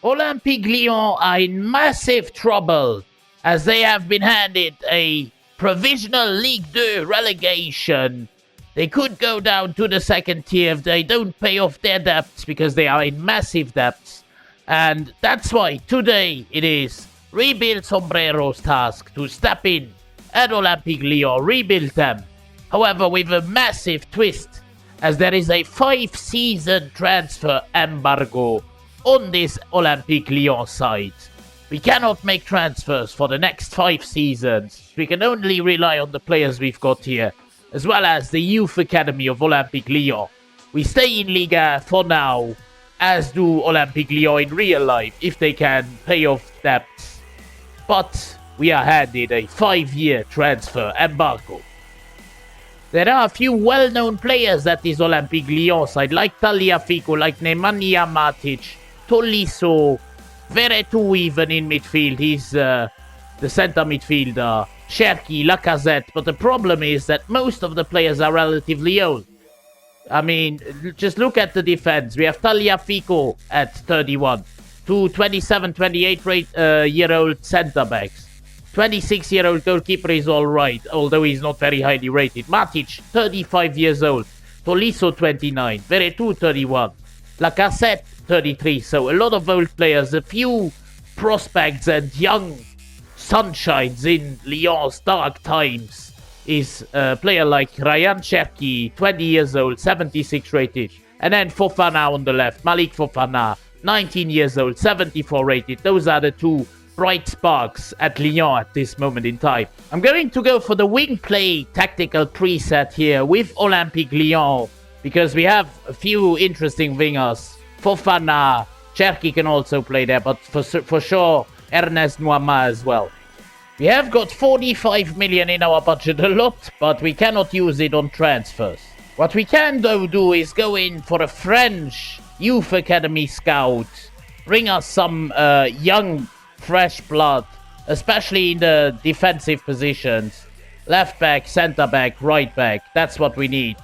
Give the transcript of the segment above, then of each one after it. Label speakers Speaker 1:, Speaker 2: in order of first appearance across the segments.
Speaker 1: Olympique Lyon are in massive trouble as they have been handed a provisional Ligue 2 relegation. They could go down to the second tier if they don't pay off their debts because they are in massive debts. And that's why today it is Rebuild Sombrero's task to step in at Olympique Lyon, rebuild them. However, with a massive twist, as there is a 5-season transfer embargo on this Olympique Lyon side. We cannot make transfers for the next 5 seasons. We can only rely on the players we've got here, as well as the youth academy of Olympique Lyon. We stay in Liga for now, as do Olympique Lyon in real life, if they can pay off debts. But we are handed a 5-year transfer embargo. There are a few well-known players at this Olympique Lyon side, like Tagliafico, like Nemanja Matic, Tolisso, Veretout even in midfield. He's the center midfielder. Cherki, Lacazette. But the problem is that most of the players are relatively old. I mean, just look at the defense. We have Tagliafico at 31. Two 27, 28-year-old center backs. 26-year-old goalkeeper is alright, although he's not very highly rated. Matic, 35 years old. Tolisso, 29. Veretout, 31. Lacazette, 33. So a lot of old players, a few prospects and young sunshines in Lyon's dark times is a player like Ryan Cherki, 20 years old, 76 rated. And then Fofana on the left, Malik Fofana, 19 years old, 74 rated. Those are the two bright sparks at Lyon at this moment in time. I'm going to go for the wing play tactical preset here with Olympique Lyon because we have a few interesting wingers. Fofana, Cherki can also play there, but for sure Ernest Nuama as well. We have got 45 million in our budget, a lot, but we cannot use it on transfers. What we can though do is go in for a French youth academy scout, bring us some young fresh blood, especially in the defensive positions. Left back, center back, right back. That's what we need.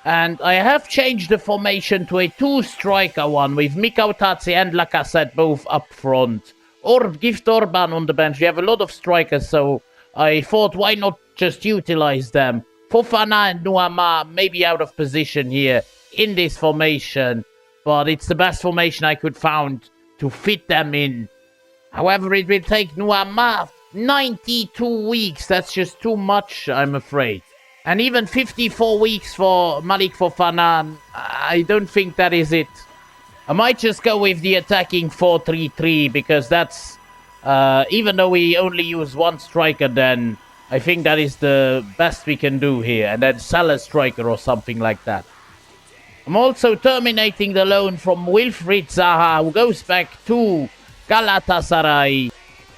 Speaker 1: And I have changed the formation to a 2-striker one with Mikautadze and Lacazette both up front. Or Gift Orban on the bench. We have a lot of strikers, so I thought why not just utilize them. Fofana and Nuama may be out of position here in this formation, but it's the best formation I could find to fit them in. However, it will take Nuama 92 weeks. That's just too much, I'm afraid. And even 54 weeks for Malik Fofana, I don't think that is it. I might just go with the attacking 4-3-3 because that's, even though we only use one striker then, I think that is the best we can do here. And then sell a striker or something like that. I'm also terminating the loan from Wilfried Zaha, who goes back to Galatasaray.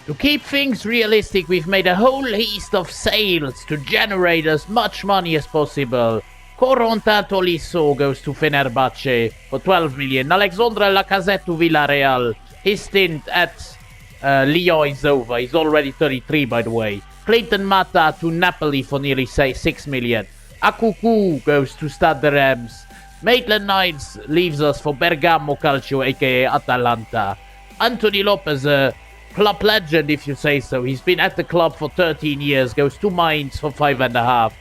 Speaker 1: To keep things realistic, we've made a whole list of sales to generate as much money as possible. Corentin Tolisso goes to Fenerbahce for 12 million. Alexandre Lacazette to Villarreal. His stint at Lyon is over. He's already 33, by the way. Clayton Mata to Napoli for nearly 6 million. Akuku goes to Stade de Reims. Maitland-Niles leaves us for Bergamo Calcio, aka Atalanta. Anthony Lopez, a club legend if you say so. He's been at the club for 13 years, goes to Mainz for 5.5.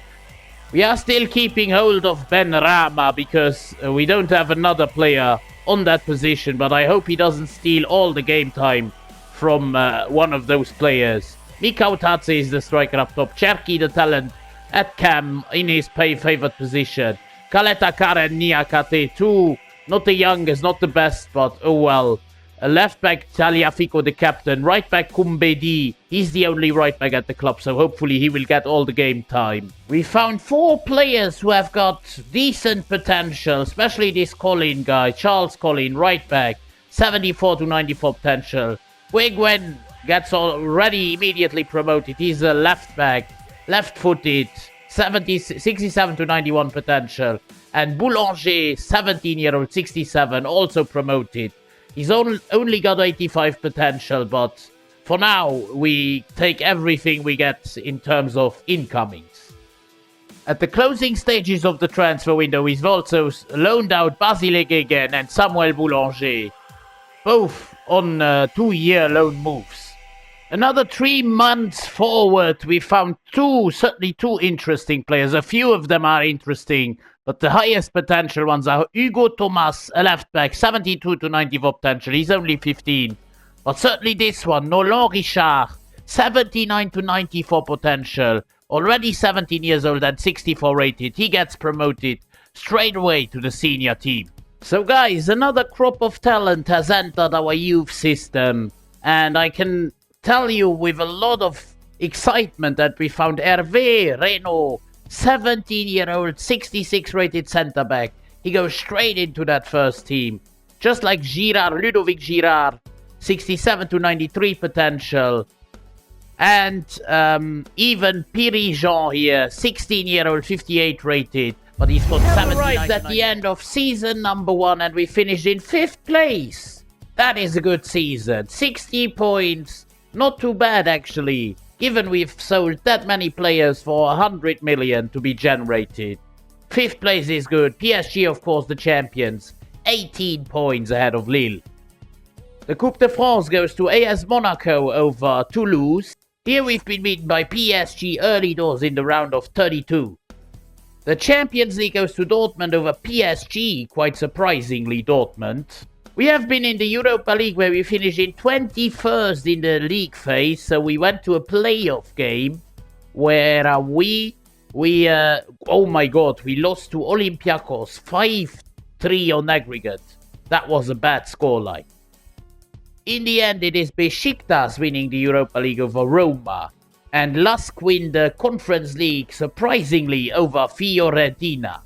Speaker 1: We are still keeping hold of Ben Rama because we don't have another player on that position, but I hope he doesn't steal all the game time from one of those players. Mikautadze is the striker up top. Cherki, the talent, at cam in his favoured position. Kaleta Karen Niakate too. Not the youngest, not the best, but oh well. Left back Tagliafico, the captain. Right back Kumbedi. He's the only right back at the club, so hopefully he will get all the game time. We found 4 players who have got decent potential, especially this Collin guy, Charles Collin, right back. 74 to 94 potential. Gueguen gets already immediately promoted. He's a left back, left-footed, 67 to 91 potential. And Boulanger, 17-year-old, 67, also promoted. He's only got 85 potential, but for now, we take everything we get in terms of incomings. At the closing stages of the transfer window, we've also loaned out Basile Guéguen and Samuel Boulanger. Both on 2-year loan moves. Another 3 months forward, we found certainly two interesting players. A few of them are interesting, but the highest potential ones are Hugo Thomas, a left back, 72 to 94 potential. He's only 15. But certainly this one, Nolan Richard, 79 to 94 potential. Already 17 years old and 64 rated. He gets promoted straight away to the senior team. So guys, another crop of talent has entered our youth system. And I can tell you with a lot of excitement that we found Hervé Renaud, 17-year-old, 66 rated centre back. He goes straight into that first team. Just like Girard, Ludovic Girard, 67 to 93 potential. And even Piri-Jean here, 16-year-old, 58 rated. But he's got 79 arrived at the end of season number 1 and we finished in 5th place. That is a good season. 60 points. Not too bad, actually, given we've sold that many players for 100 million to be generated. 5th place is good. PSG, of course, the champions. 18 points ahead of Lille. The Coupe de France goes to AS Monaco over Toulouse. Here we've been beaten by PSG early doors in the round of 32. The Champions League goes to Dortmund over PSG, quite surprisingly Dortmund. We have been in the Europa League where we finished in 21st in the league phase, so we went to a playoff game where oh my god, we lost to Olympiacos 5-3 on aggregate. That was a bad scoreline. In the end, it is Besiktas winning the Europa League over Roma, and Lask win the Conference League surprisingly over Fiorentina.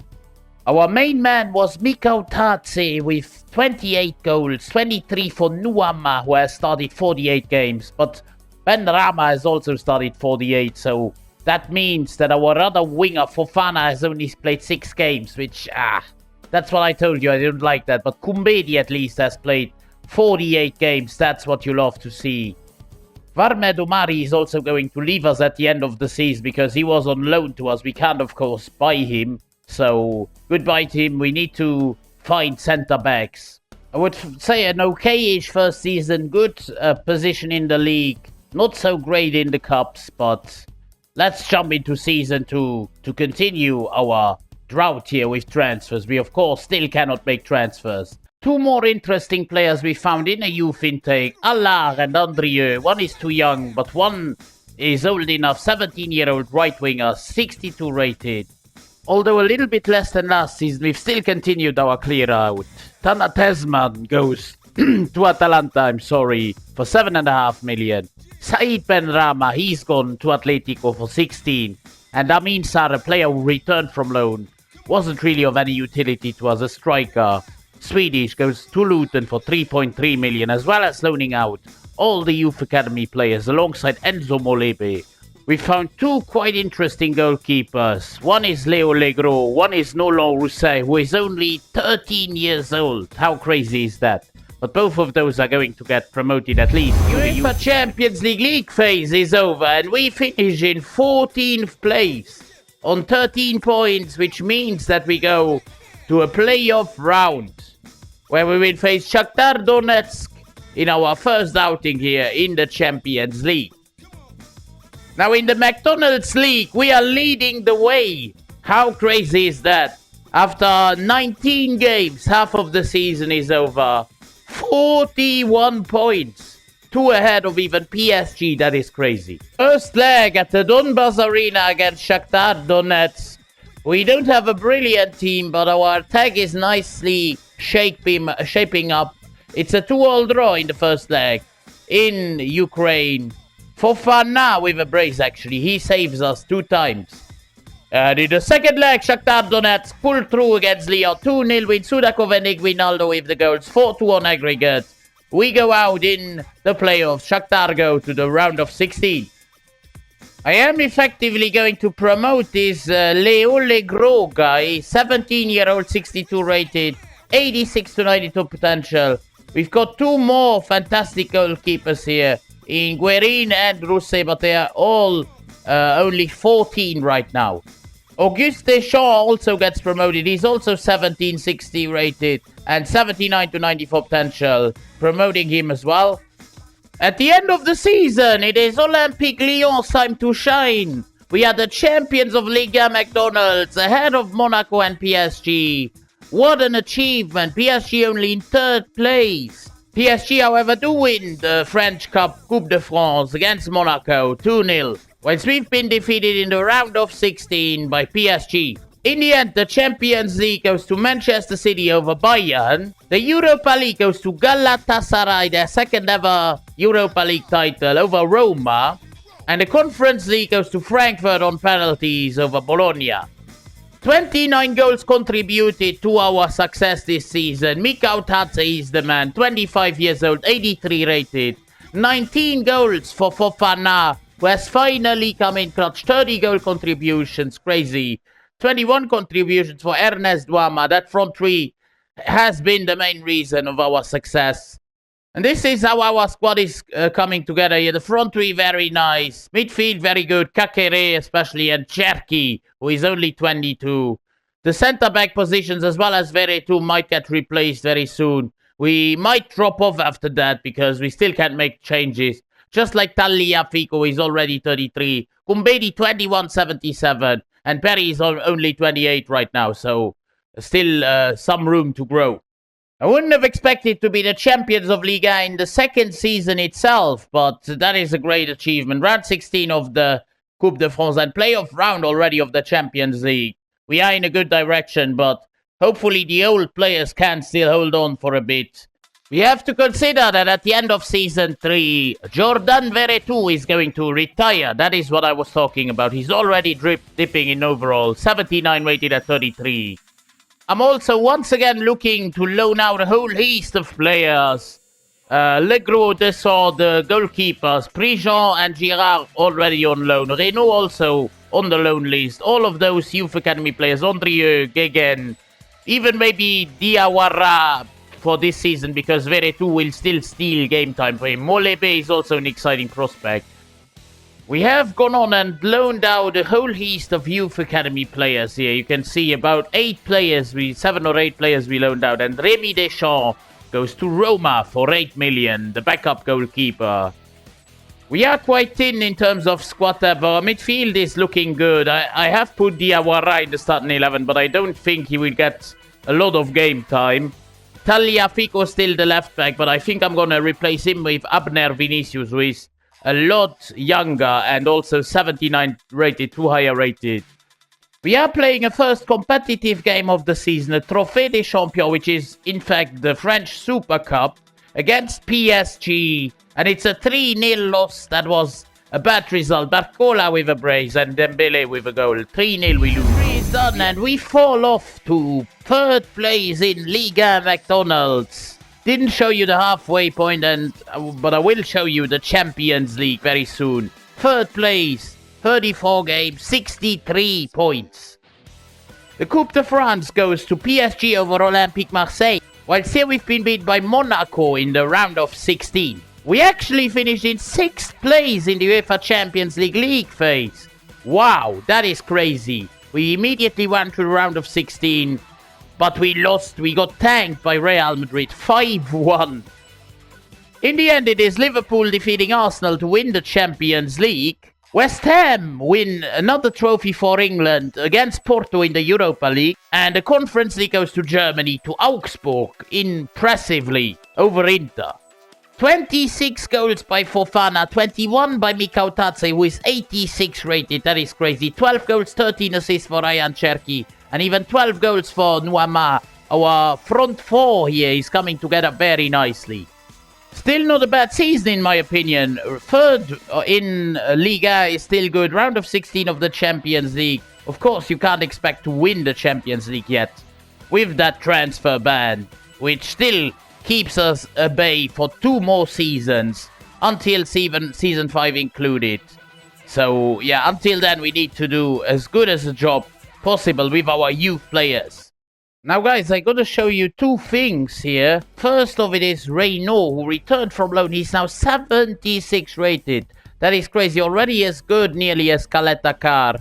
Speaker 1: Our main man was Mikau Tatse with 28 goals, 23 for Nuama, who has started 48 games, but Ben Rama has also started 48, so that means that our other winger, Fofana, has only played 6 games, which, that's what I told you, I didn't like that, but Kumbedi at least has played 48 games, that's what you love to see. Varmed Omari is also going to leave us at the end of the season because he was on loan to us. We can't, of course, buy him. So, goodbye to him. We need to find centre-backs. I would say an okay-ish first season. Good position in the league. Not so great in the cups, but let's jump into season 2 to continue our drought here with transfers. We, of course, still cannot make transfers. 2 more interesting players we found in a youth intake. Allard and Andrieux. One is too young, but one is old enough. 17-year-old right winger, 62 rated. Although a little bit less than last season, we've still continued our clear out. Tana Tesman goes to Atalanta, for 7.5 million. Said Ben Rama, he's gone to Atletico for 16. And Amin Sarr, a player who returned from loan, wasn't really of any utility to us, a striker. Swedish goes to Luton for 3.3 million, as well as loaning out all the youth academy players alongside Enzo Molebe. We found 2 quite interesting goalkeepers. One is Léo Legros, one is Nolan Rousset, who is only 13 years old. How crazy is that? But both of those are going to get promoted at least. UEFA Champions League phase is over and we finish in 14th place on 13 points, which means that we go to a playoff round where we will face Shakhtar Donetsk in our first outing here in the Champions League. Now in the McDonald's League, we are leading the way. How crazy is that? After 19 games, half of the season is over. 41 points. 2 ahead of even PSG, that is crazy. First leg at the Donbass Arena against Shakhtar Donetsk. We don't have a brilliant team, but our attack is nicely shaping up. It's a 2-all draw in the first leg in Ukraine. Fofana with a brace, actually. He saves us 2 times. And in the second leg, Shakhtar Donetsk pulled through against Lyon. 2-0 win. Sudakov and Iguinaldo with the goals. 4-2 on aggregate. We go out in the playoffs. Shakhtar go to the round of 16. I am effectively going to promote this Léo Legros guy. 17-year-old, 62 rated. 86 to 92 potential. We've got 2 more fantastic goalkeepers here in Guerin and Rousset, but they are all only 14 right now. Auguste Deschamps also gets promoted. He's also 17, 60 rated. and 79 to 94 potential, promoting him as well. At the end of the season, it is Olympique Lyon's time to shine. We are the champions of Liga McDonald's, ahead of Monaco and PSG. What an achievement, PSG only in 3rd place. PSG, however, do win the French Cup Coupe de France against Monaco 2-0, whilst we've been defeated in the round of 16 by PSG. In the end, the Champions League goes to Manchester City over Bayern. The Europa League goes to Galatasaray, their 2nd ever Europa League title, over Roma. And the Conference League goes to Frankfurt on penalties over Bologna. 29 goals contributed to our success this season. Mikau Tatse is the man, 25 years old, 83 rated. 19 goals for Fofana, who has finally come in clutch. 30 goal contributions, crazy. 21 contributions for Ernest Duama. That front three has been the main reason of our success. And this is how our squad is coming together here. The front three, very nice. Midfield, very good. Kakere especially, and Cherki, who is only 22. The centre-back positions, as well as Veretout, might get replaced very soon. We might drop off after that, because we still can't make changes. Just like Tagliafico is already 33. Kumbedi, 21.77. And Perry is only 28 right now, so still some room to grow. I wouldn't have expected to be the champions of Liga in the 2nd season itself, but that is a great achievement. Round 16 of the Coupe de France and playoff round already of the Champions League. We are in a good direction, but hopefully the old players can still hold on for a bit. We have to consider that at the end of Season 3, Jordan Veretout is going to retire. That is what I was talking about. He's already dipping in overall, 79 rated at 33. I'm also once again looking to loan out a whole list of players. Legros, Dessau, the goalkeepers, Prigent and Girard already on loan. Renault also on the loan list. All of those youth academy players, Andrieux, Gegen, even maybe Diawara for this season, because Veretout will still steal game time for him. Molebe is also an exciting prospect. We have gone on and loaned out a whole list of youth academy players here. You can see about 7 or 8 players we loaned out. And Rémi Deschamps goes to Roma for 8 million, the backup goalkeeper. We are quite thin in terms of squad depth. Our midfield is looking good. I have put Diawara in the starting 11, but I don't think he will get a lot of game time. Tagliafico still the left back, but I think I'm going to replace him with Abner Vinicius, who is a lot younger and also 79 rated, 2 higher rated. We are playing a first competitive game of the season, a Trophée des Champions, which is in fact the French Super Cup, against PSG. And it's a 3-0 loss. That was a bad result. Barcola with a brace and Dembele with a goal. 3-0 we lose. 3 is done and we fall off to 3rd place in Liga McDonald's. Didn't show you the halfway point, but I will show you the Champions League very soon. 3rd place, 34 games, 63 points. The Coupe de France goes to PSG over Olympique Marseille, whilst here we've been beat by Monaco in the round of 16. We actually finished in 6th place in the UEFA Champions League phase. Wow, that is crazy. We immediately went to the round of 16. But we lost. We got tanked by Real Madrid 5-1. In the end, it is Liverpool defeating Arsenal to win the Champions League. West Ham win another trophy for England against Porto in the Europa League. And the Conference League goes to Germany, to Augsburg, impressively, over Inter. 26 goals by Fofana, 21 by Mikau Tatse, who is 86 rated. That is crazy. 12 goals, 13 assists for Ryan Cherki. And even 12 goals for Nuama. Our front four here is coming together very nicely. Still not a bad season in my opinion. 3rd in Liga is still good. Round of 16 of the Champions League. Of course, you can't expect to win the Champions League yet. With that transfer ban, which still keeps us at bay for 2 more seasons. Until season 5 included. So, yeah, until then we need to do as good as a job possible with our youth players. Now guys, I gotta show you 2 things here. First of it is Renault, who returned from loan. He's now 76 rated. That is crazy. Already as good nearly as Caleta Car.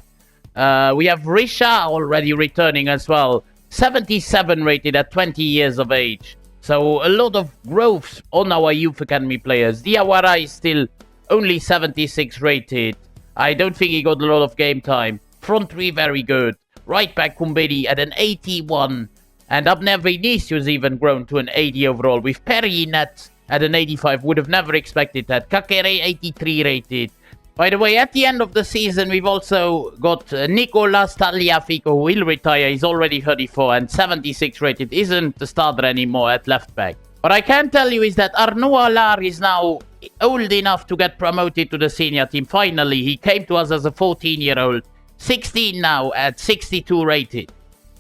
Speaker 1: We have Risha already returning as well. 77 rated at 20 years of age. So a lot of growth on our youth academy players. Diawara is still only 76 rated. I don't think he got a lot of game time. Front three very good. Right back Kumbedi at an 81. And Abner Vinicius even grown to an 80 overall. With Perinet at an 85. Would have never expected that. Kakere 83 rated. By the way, at the end of the season, we've also got Nicolas Tagliafico, who will retire. He's already 34 and 76 rated. Isn't the starter anymore at left back. What I can tell you is that Arnaud Allard is now old enough to get promoted to the senior team. Finally, he came to us as a 14-year-old. 16 now at 62 rated.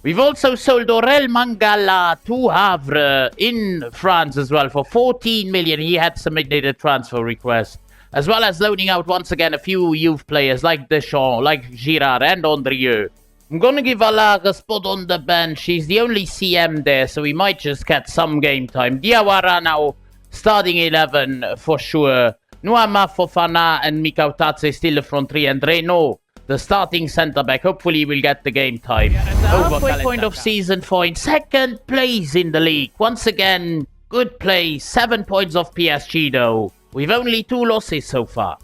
Speaker 1: We've also sold Aurel Mangala to Havre in France as well for 14 million. He had submitted a transfer request. As well as loaning out once again a few youth players like Deschamps, like Girard and Andrieux. I'm gonna give Allard a spot on the bench. He's the only CM there, so he might just get some game time. Diawara now starting 11 for sure. Nuama, Fofana and Mikau Tatse still the front three. And Renault, the starting centre-back. Hopefully we'll get the game time. Halfway point of season 4 in second place in the league. Once again, good play. 7 points off PSG though. We've only 2 losses so far.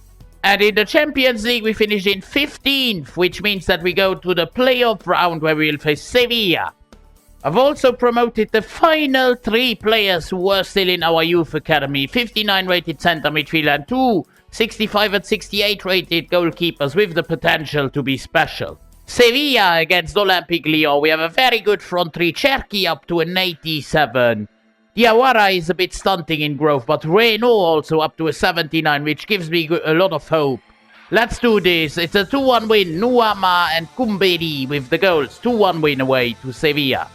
Speaker 1: And in the Champions League, we finished in 15th, which means that we go to the playoff round where we'll face Sevilla. I've also promoted the final 3 players who were still in our youth academy. 59 rated centre midfielder and 2 65 and 68 rated goalkeepers with the potential to be special. Sevilla against Olympique Lyon. We have a very good front 3. Cherki up to an 87. Diawara is a bit stunting in growth, but Renault also up to a 79, which gives me a lot of hope. Let's do this. It's a 2-1 win. Nuama and Kumbedi with the goals. 2-1 win away to Sevilla.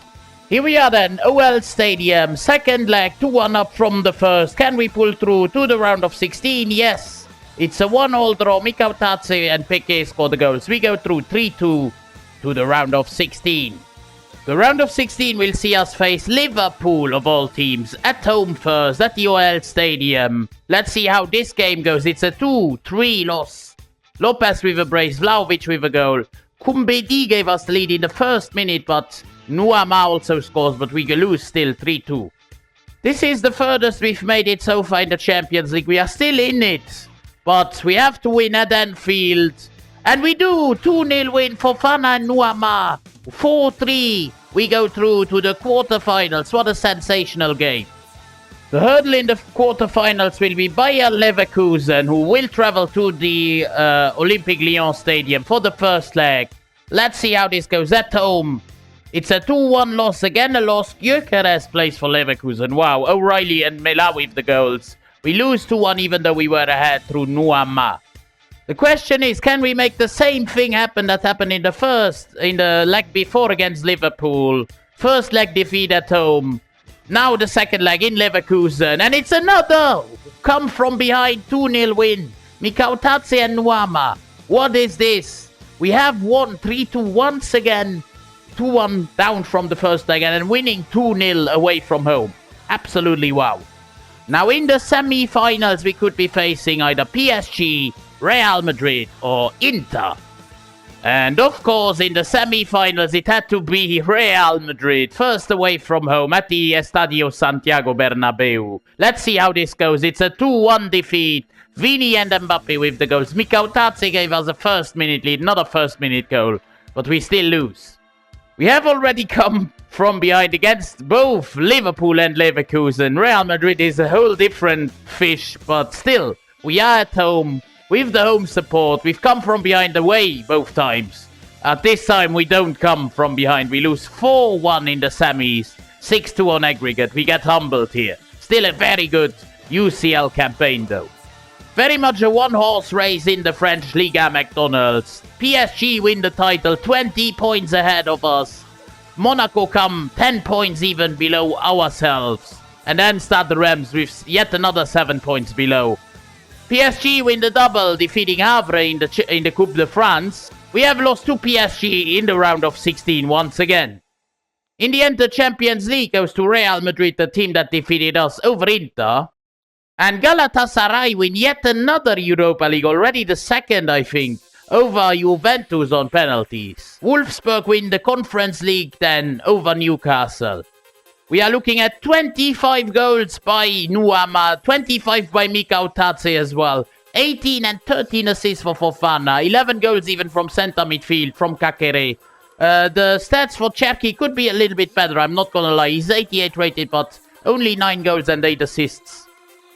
Speaker 1: Here we are then, OL Stadium. Second leg, 2-1 up from the first. Can we pull through to the round of 16? Yes. It's a 1-1 draw. Mikau Tatse and Piqué score the goals. We go through 3-2 to the round of 16. The round of 16 will see us face Liverpool of all teams at home first at the OL Stadium. Let's see how this game goes. It's a 2-3 loss. Lopez with a brace, Vlahovic with a goal. Kumbedi gave us the lead in the first minute, but Nuama also scores, but we lose still 3-2. This is the furthest we've made it so far in the Champions League. We are still in it, but we have to win at Anfield. And we do! 2-0 win for Fana and Nuama. 4-3. We go through to the quarterfinals. What a sensational game. The hurdle in the quarterfinals will be Bayer Leverkusen, who will travel to the Olympique Lyon stadium for the first leg. Let's see how this goes at home. It's a 2-1 loss. Again a loss. Gyökeres plays for Leverkusen. Wow, O'Reilly and Mela with the goals. We lose 2-1 even though we were ahead through Nuama. The question is, can we make the same thing happen that happened in the leg before against Liverpool? First leg defeat at home. Now the second leg in Leverkusen. And it's another come from behind 2-0 win. Mikau Tatse and Nuama. What is this? We have won 3-2 once again. 2-1 down from the first leg and then winning 2-0 away from home. Absolutely wow. Now in the semi-finals we could be facing either PSG, Real Madrid or Inter. And of course in the semi-finals it had to be Real Madrid. First away from home at the Estadio Santiago Bernabeu. Let's see how this goes. It's a 2-1 defeat. Vini and Mbappe with the goals. Mikau Tatse gave us a first minute lead. Not a first minute goal. But we still lose. We have already come from behind against both Liverpool and Leverkusen. Real Madrid is a whole different fish. But still, we are at home. With the home support, we've come from behind away both times. At this time, we don't come from behind. We lose 4-1 in the semis, 6-2 on aggregate. We get humbled here. Still a very good UCL campaign, though. Very much a one-horse race in the French Liga McDonald's. PSG win the title, 20 points ahead of us. Monaco come 10 points even below ourselves. And then Stade Reims with yet another 7 points below. PSG win the double, defeating Havre in the Coupe de France. We have lost to PSG in the round of 16 once again. In the end, the Champions League goes to Real Madrid, the team that defeated us over Inter. And Galatasaray win yet another Europa League, already the second, I think. over Juventus on penalties. Wolfsburg win the Conference League then over Newcastle. We are looking at 25 goals by Nuama, 25 by Mikau Tatse as well. 18 and 13 assists for Fofana, 11 goals even from centre midfield, from Kakere. The stats for Cherki could be a little bit better, I'm not gonna lie. He's 88 rated, but only 9 goals and 8 assists.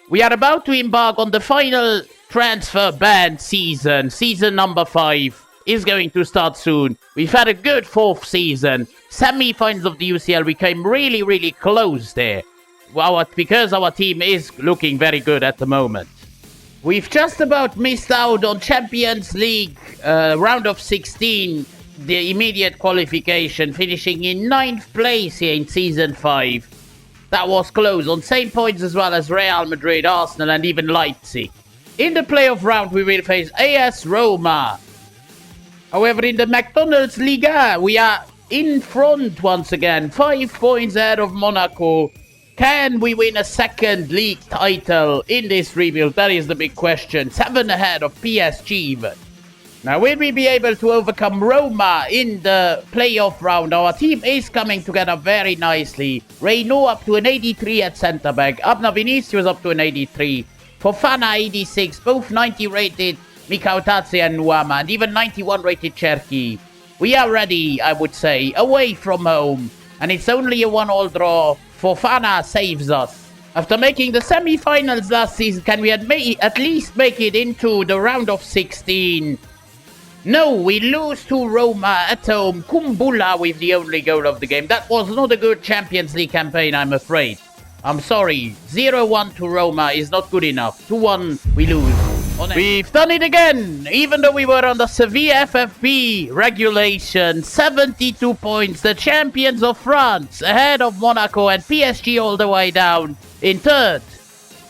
Speaker 1: We are about to embark on the final transfer ban season. Season number 5 is going to start soon. We've had a good 4th season. Semi-finals of the UCL, we came really close there. Because our team is looking very good at the moment. We've just about missed out on Champions League round of 16, the immediate qualification, finishing in 9th place here in Season 5. That was close, on same points as well as Real Madrid, Arsenal and even Leipzig. In the playoff round we will face AS Roma. However, in the McDonald's Liga, we are in front once again, 5 points ahead of Monaco. Can we win a second league title in this rebuild? That is the big question. 7 ahead of PSG even. Now, will we be able to overcome Roma in the playoff round? Our team is coming together very nicely. Reino up to an 83 at centre back. Abna Vinicius up to an 83. Fofana 86, both 90 rated Mikau Tatse and Nuama, and even 91 rated Cherki. We are ready, I would say, away from home. And it's only a 1-all draw. Fofana saves us. After making the semi-finals last season, can we at least make it into the round of 16? No, we lose to Roma at home. Kumbula with the only goal of the game. That was not a good Champions League campaign, I'm afraid. I'm sorry. 0-1 to Roma is not good enough. 2-1, we lose. We've done it again! Even though we were on the Sevilla FFP regulation, 72 points, the champions of France, ahead of Monaco and PSG all the way down in 3rd.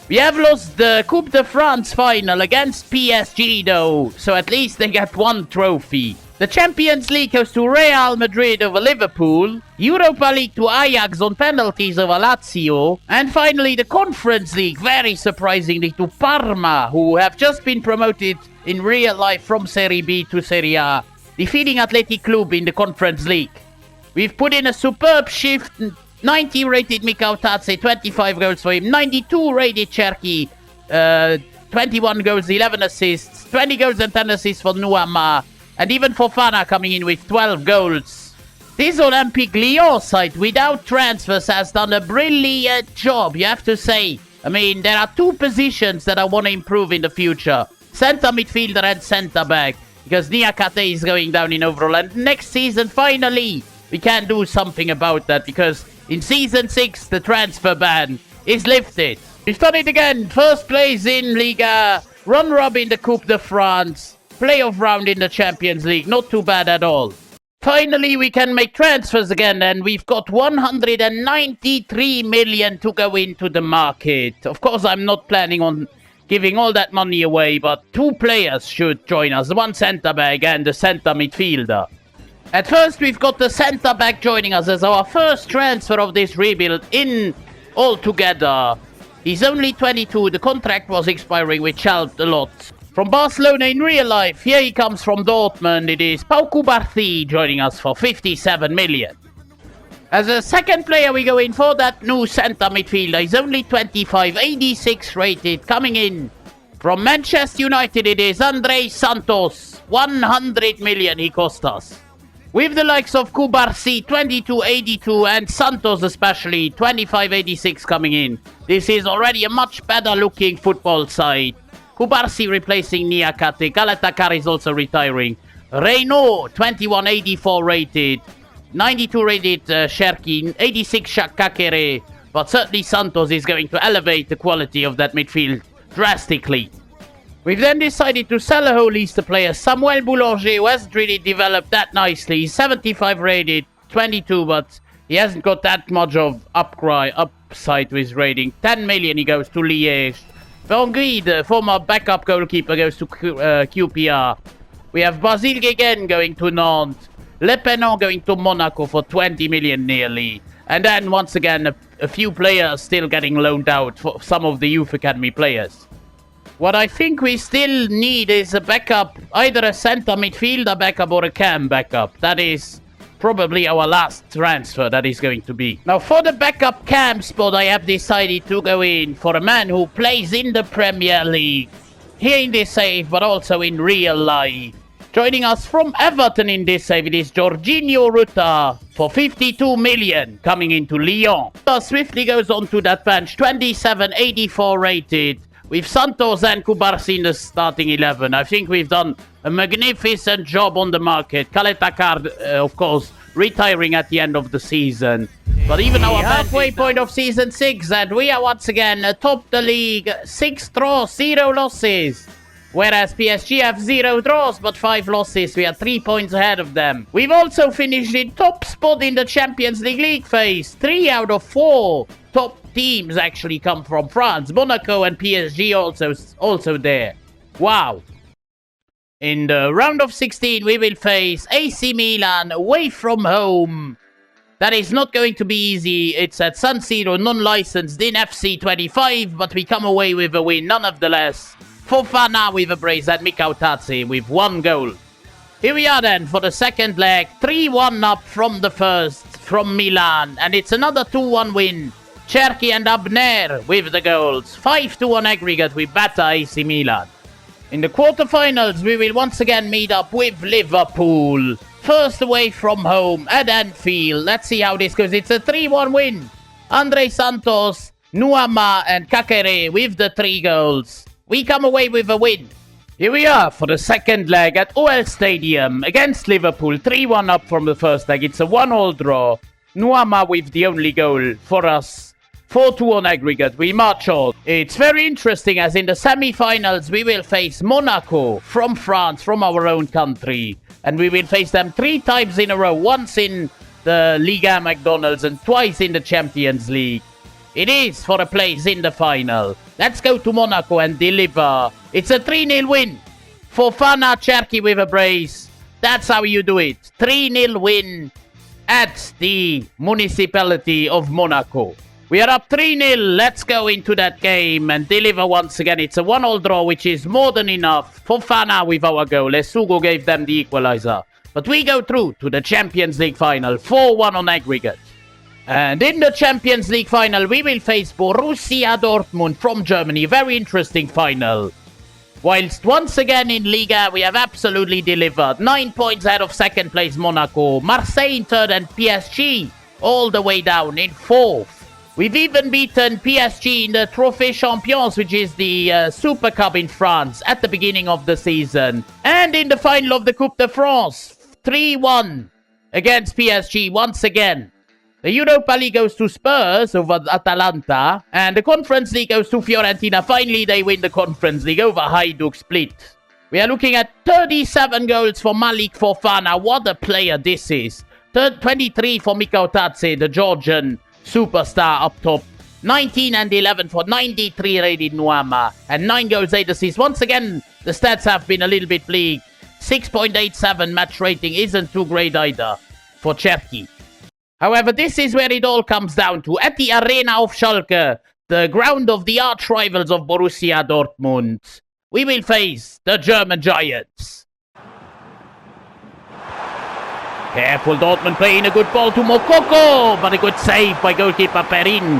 Speaker 1: We have lost the Coupe de France final against PSG though, so at least they get 1 trophy. The Champions League goes to Real Madrid over Liverpool, Europa League to Ajax on penalties over Lazio, and finally the Conference League, very surprisingly, to Parma, who have just been promoted in real life from Serie B to Serie A, defeating Athletic Club in the Conference League. We've put in a superb shift, 90 rated Mikau Tatse, 25 goals for him, 92 rated Cherki, 21 goals, 11 assists, 20 goals and 10 assists for Nuama, and even Fofana coming in with 12 goals. This Olympique Lyon side, without transfers, has done a brilliant job, you have to say. I mean, there are 2 positions that I want to improve in the future. Centre midfielder and centre back. Because Niakate is going down in overall. And next season, finally, we can do something about that. Because in Season 6, the transfer ban is lifted. We've done it again. First place in Liga. Run-robin in the Coupe de France. Playoff round in the Champions League. Not too bad at all. Finally, we can make transfers again, and we've got 193 million to go into the market. Of course, I'm not planning on giving all that money away, but 2 players should join us. One centre-back and the centre midfielder. At first, we've got the centre-back joining us as our first transfer of this rebuild in altogether. He's only 22. The contract was expiring, which helped a lot. From Barcelona in real life, here he comes from Dortmund. It is Pau Kubarthi joining us for 57 million. As a second player, we go in for that new centre midfielder. He's only 25, 86 rated, coming in from Manchester United. It is Andre Santos. 100 million he cost us. With the likes of Kubarsi, 22.82, and Santos especially, 25.86 coming in. This is already a much better looking football side. Kubarsi replacing Niakate. Galatakar is also retiring. Reino, 21.84 rated. 92 rated Cherki, 86 Kakere. But certainly Santos is going to elevate the quality of that midfield drastically. We've then decided to sell a whole list of players. Samuel Boulanger, who hasn't really developed that nicely. He's 75 rated, 22, but he hasn't got that much of upside to his rating. 10 million he goes to Liège. Bangui, the former backup goalkeeper, goes to QPR. We have Basile Guéguen going to Nantes. Le Pennon going to Monaco for 20 million nearly. And then once again, a few players still getting loaned out for some of the youth academy players. What I think we still need is a backup, either a center midfielder backup or a cam backup. That is probably our last transfer that is going to be. Now for the backup cam spot, I have decided to go in for a man who plays in the Premier League. Here in this save, but also in real life. Joining us from Everton in this save, it is Jorginho Ruta for 52 million coming into Lyon. Swiftly goes on to that bench, 27.84 rated. With Santos and Kubarsi in the starting 11. I think we've done a magnificent job on the market. Kaletakar, of course, retiring at the end of the season. But even our halfway point of season 6, and we are once again atop the league. 6 draws, 0 losses. Whereas PSG have 0 draws but 5 losses. We are 3 points ahead of them. We've also finished in top spot in the Champions League phase. 3 out of 4 top teams actually come from France. Monaco and PSG also there. Wow. In the round of 16, we will face AC Milan away from home. That is not going to be easy. It's at San Siro, non-licensed in FC 25, but we come away with a win nonetheless. Fofana with a brace and Mikautadze with 1 goal. Here we are then for the second leg. 3-1 up from the first from Milan, and it's another 2-1 win. Cherki and Abner with the goals. 5-2 on aggregate, we batter AC Milan. In the quarterfinals, we will once again meet up with Liverpool. First away from home at Anfield. Let's see how this goes. It's a 3-1 win. Andre Santos, Nuama and Kakere with the 3 goals. We come away with a win. Here we are for the second leg at OL Stadium against Liverpool. 3-1 up from the first leg. It's a 1-1 draw. Nuama with the only goal for us. 4-2 on aggregate, we march on. It's very interesting as in the semi-finals we will face Monaco from France, from our own country. And we will face them 3 times in a row, once in the Liga McDonald's and twice in the Champions League. It is for a place in the final. Let's go to Monaco and deliver. It's a 3-0 win. Fofana Cherki with a brace. That's how you do it. 3-0 win at the municipality of Monaco. We are up 3-0. Let's go into that game and deliver once again. It's a 1-1 draw, which is more than enough. Fofana with our goal. Esugo gave them the equalizer. But we go through to the Champions League final. 4-1 on aggregate. And in the Champions League final, we will face Borussia Dortmund from Germany. Very interesting final. Whilst once again in Liga, we have absolutely delivered. 9 points ahead of second place Monaco. Marseille in third and PSG all the way down in 4th. We've even beaten PSG in the Trophée Champions, which is the Super Cup in France, at the beginning of the season. And in the final of the Coupe de France, 3-1 against PSG once again. The Europa League goes to Spurs over Atalanta, and the Conference League goes to Fiorentina. Finally, they win the Conference League over Hajduk Split. We are looking at 37 goals for Malik Fofana. What a player this is. 23 for Mikautadze, the Georgian superstar up top. 19 and 11 for 93 rated Nuama. And 9 goals, 8 assists. Once again, the stats have been a little bit bleak. 6.87 match rating isn't too great either for Cherki. However, this is where it all comes down to. At the Arena of Schalke, the ground of the arch rivals of Borussia Dortmund, we will face the German Giants. Careful, Dortmund playing a good ball to Mokoko, but a good save by goalkeeper Perrin.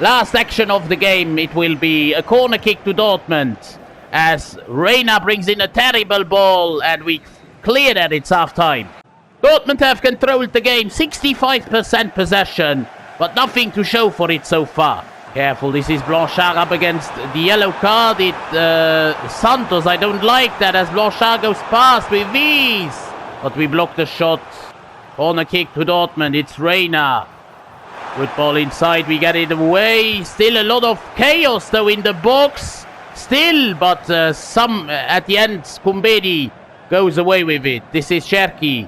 Speaker 1: Last action of the game, it will be a corner kick to Dortmund, as Reina brings in a terrible ball, and we clear that it's half-time. Dortmund have controlled the game, 65% possession, but nothing to show for it so far. Careful, this is Blanchard up against the yellow card. Santos, I don't like that, as Blanchard goes past with ease. But we block the shot. Corner kick to Dortmund, it's Reina. Good ball inside, we get it away. Still a lot of chaos though in the box. Still, but at the end, Kumbedi goes away with it. This is Cherki.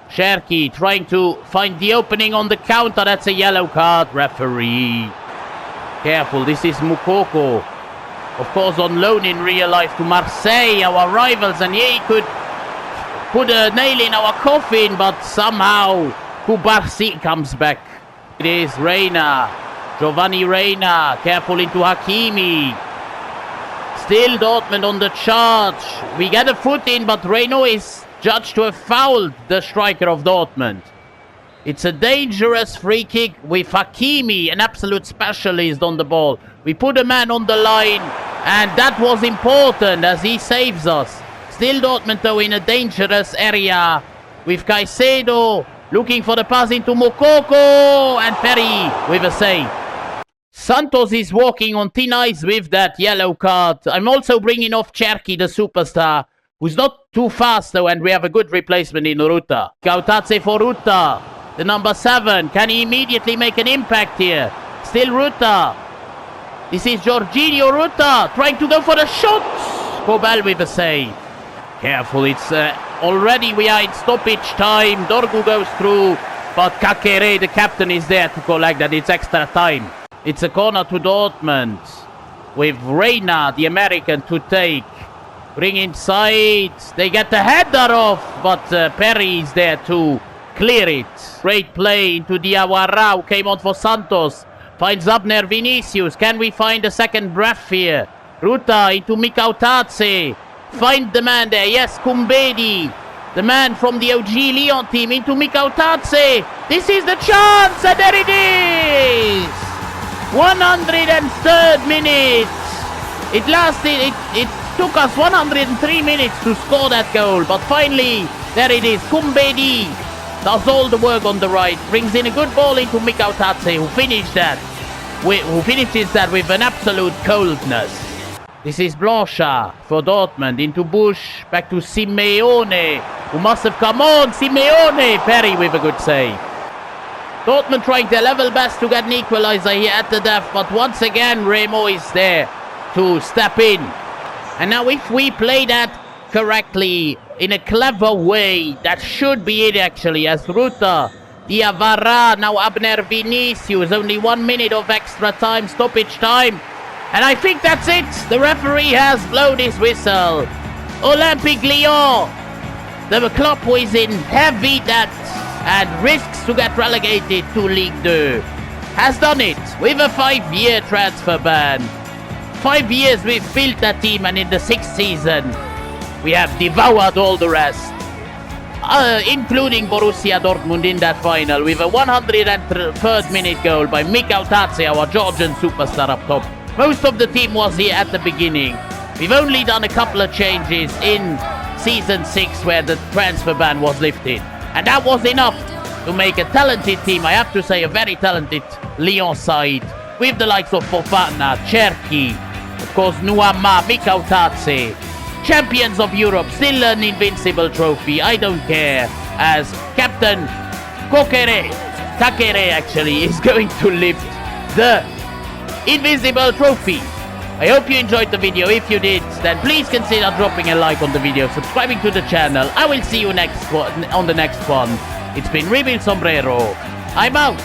Speaker 1: Cherki trying to find the opening on the counter. That's a yellow card, referee. Careful, this is Mukoko. Of course, on loan in real life to Marseille, our rivals. And he could put a nail in our coffin, but somehow Kubarsi comes back. It is Reina. Giovanni Reina, careful into Hakimi. Still Dortmund on the charge. We get a foot in, but Reino is judged to have fouled the striker of Dortmund. It's a dangerous free kick with Hakimi, an absolute specialist on the ball. We put a man on the line, and that was important as he saves us. Still Dortmund though in a dangerous area with Caicedo looking for the pass into Moukoko, and Perry with a save. Santos is walking on thin ice with that yellow card. I'm also bringing off Cherki, the superstar, who's not too fast though, and we have a good replacement in Ruta. Kautaze for Ruta, the number 7. Can he immediately make an impact here? Still Ruta. This is Jorginho Ruta trying to go for the shot. Kobel with a save. Careful, it's already we are in stoppage time. Dorgu goes through, but Kakere, the captain, is there to collect that. It's extra time. It's a corner to Dortmund with Reina, the American, to take. Bring inside. They get the header off, but Perry is there to clear it. Great play into Diawara, who came on for Santos. Finds Abner Vinicius. Can we find a second breath here? Ruta into Mikautadze. Find the man there. Yes, Kumbedi. The man from the OG Lyon team into Mikautadze. This is the chance, and there it is! 103rd minute. It took us 103 minutes to score that goal, but finally, there it is. Kumbedi does all the work on the right, brings in a good ball into Mikautadze, who finishes that with an absolute coldness. This is Blanchard for Dortmund into Bush, back to Simeone, who must have come on. Simeone, Perry with a good save. Dortmund trying their level best to get an equalizer here at the death, but once again Remo is there to step in. And now if we play that correctly, in a clever way, that should be it actually, as Ruta, Diawara, now Abner Vinicius, only 1 minute of extra time, stoppage time. And I think that's it. The referee has blown his whistle. Olympique Lyon, the club who is in heavy debt and risks to get relegated to Ligue 2, has done it with a 5-year transfer ban. 5 years we've built that team, and in the 6th season we have devoured all the rest, including Borussia Dortmund in that final with a 103rd minute goal by Mikautadze, our Georgian superstar up top. Most of the team was here at the beginning. We've only done a couple of changes in season 6 where the transfer ban was lifted. And that was enough to make a talented team, I have to say a very talented Lyon side, with the likes of Fofana, Cherki, of course Nuama, Mikautadze, champions of Europe, still an invincible trophy, I don't care, as Captain Kakere actually is going to lift the Invisible Trophy. I hope you enjoyed the video. If you did, then please consider dropping a like on the video, subscribing to the channel. I will see you on the next one. It's been Rebuild Sombrero. I'm out.